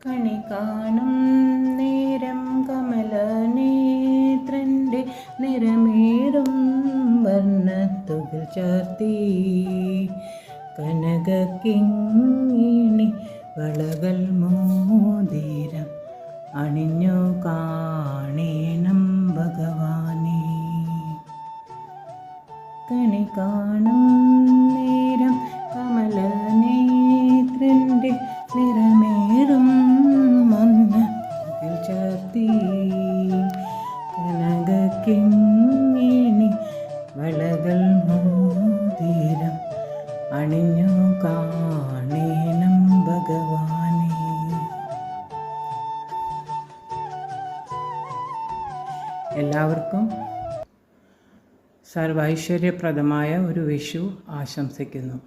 കണി കാണും നേരം കമലനേത്രൻ്റെ നിറമേറും വർണ്ണത്തുകിൽ ചാർത്തി കനകക്കിങ്ങിണി വളകൾ മോതിരം അണിഞ്ഞു കാണേണം ഭഗവാനേ. കണി കാണും നേരം കമലനേത്രൻ്റെ നിറമേറും വർണ്ണത്തുകിൽ ചാർത്തി കനകക്കിങ്ങിണി വളകൾ മോതിരം അണിഞ്ഞു കാണേണം ഭഗവാനേ. എല്ലാവർക്കും സർവൈശ്വര്യപ്രദമായ ഒരു വിഷു ആശംസിക്കുന്നു.